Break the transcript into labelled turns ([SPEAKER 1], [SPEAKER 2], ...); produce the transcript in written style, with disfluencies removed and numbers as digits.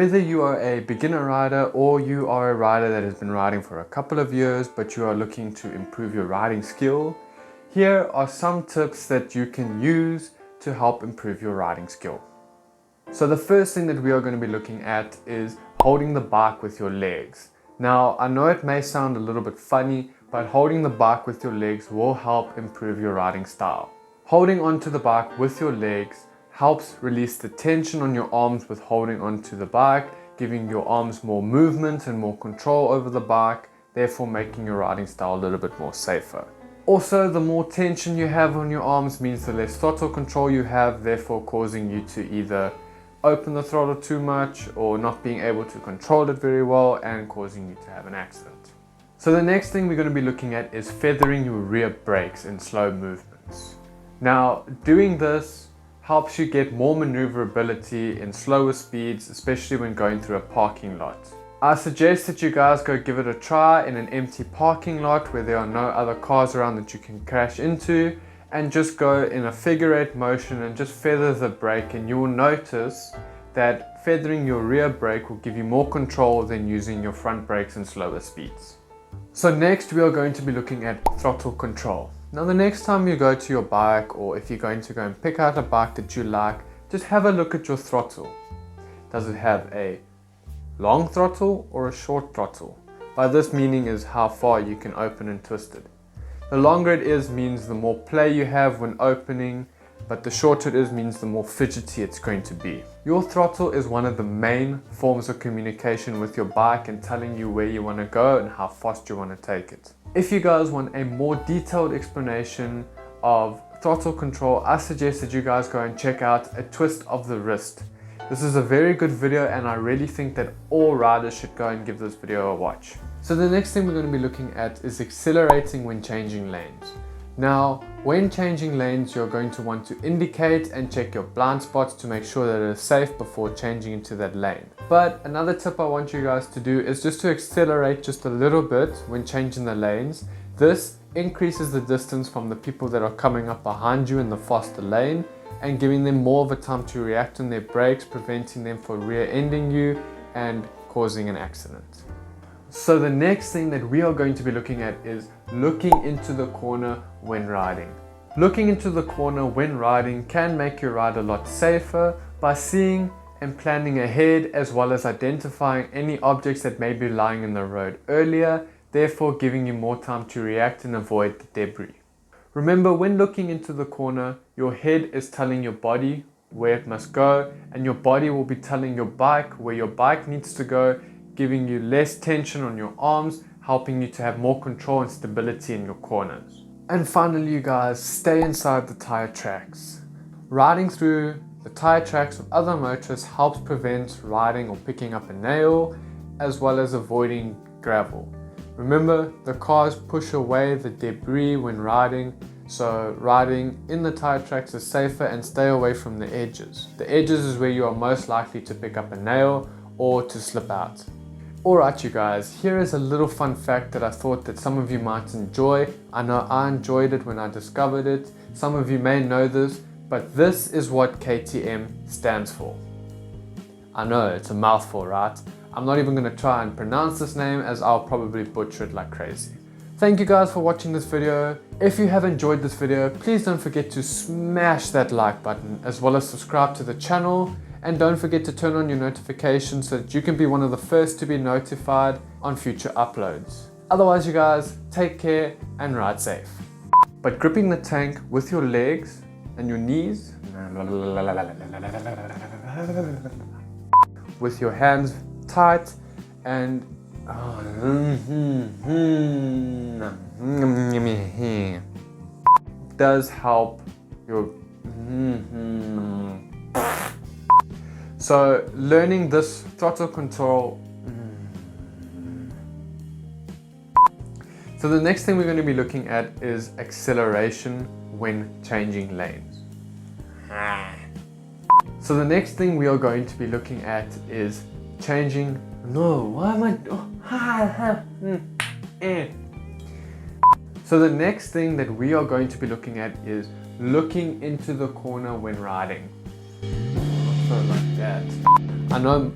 [SPEAKER 1] Whether you are a beginner rider or you are a rider that has been riding for a couple of years but you are looking to improve your riding skill, here are some tips that you can use to help improve your riding skill. So the first thing that we are going to be looking at is holding the bike with your legs. Now, I know it may sound a little bit funny, but holding the bike with your legs will help improve your riding style. Holding onto the bike with your legs helps release the tension on your arms with holding onto the bike, giving your arms more movement and more control over the bike, therefore making your riding style a little bit more safer. Also, the more tension you have on your arms means the less throttle control you have, therefore causing you to either open the throttle too much or not being able to control it very well and causing you to have an accident. So the next thing we're going to be looking at is feathering your rear brakes in slow movements. Now, doing this helps you get more maneuverability in slower speeds, especially when going through a parking lot. I suggest that you guys go give it a try in an empty parking lot where there are no other cars around that you can crash into, and just go in a figure eight motion and just feather the brake, and you will notice that feathering your rear brake will give you more control than using your front brakes in slower speeds. So next we are going to be looking at throttle control. Now the next time you go to your bike, or if you're going to go and pick out a bike that you like, just have a look at your throttle. Does it have a long throttle or a short throttle? By this meaning is how far you can open and twist it. The longer it is means the more play you have when opening, but the shorter it is means the more fidgety it's going to be. Your throttle is one of the main forms of communication with your bike and telling you where you want to go and how fast you want to take it. If you guys want a more detailed explanation of throttle control, I suggest that you guys go and check out A Twist of the Wrist. This is a very good video and I really think that all riders should go and give this video a watch. So the next thing we're going to be looking at is accelerating when changing lanes. Now, when changing lanes, you're going to want to indicate and check your blind spots to make sure that it is safe before changing into that lane. But another tip I want you guys to do is just to accelerate just a little bit when changing the lanes. This increases the distance from the people that are coming up behind you in the faster lane and giving them more of a time to react on their brakes, preventing them from rear-ending you and causing an accident. So the next thing that we are going to be looking at is looking into the corner when riding. Looking into the corner when riding can make your ride a lot safer by seeing and planning ahead, as well as identifying any objects that may be lying in the road earlier, therefore giving you more time to react and avoid the debris. Remember, when looking into the corner, your head is telling your body where it must go, and your body will be telling your bike where your bike needs to go, giving you less tension on your arms, helping you to have more control and stability in your corners. And finally, you guys, stay inside the tire tracks. Riding through the tire tracks with other motorists helps prevent riding or picking up a nail, as well as avoiding gravel. Remember, the cars push away the debris when riding, so riding in the tire tracks is safer, and stay away from the edges. The edges is where you are most likely to pick up a nail or to slip out. Alright you guys, here is a little fun fact that I thought that some of you might enjoy. I know I enjoyed it when I discovered it. Some of you may know this, but this is what KTM stands for. I know, it's a mouthful, right? I'm not even going to try and pronounce this name as I'll probably butcher it like crazy. Thank you guys for watching this video. If you have enjoyed this video, please don't forget to smash that like button, as well as subscribe to the channel. And don't forget to turn on your notifications so that you can be one of the first to be notified on future uploads. Otherwise you guys, take care and ride safe. But gripping the tank with your legs and your knees, with your hands tight and does help your So learning this throttle control. So the next thing we're going to be looking at is acceleration when changing lanes. So the next thing we are going to be looking at is changing. No, why am I? So the next thing that we are going to be looking at is looking into the corner when riding. So like that. I know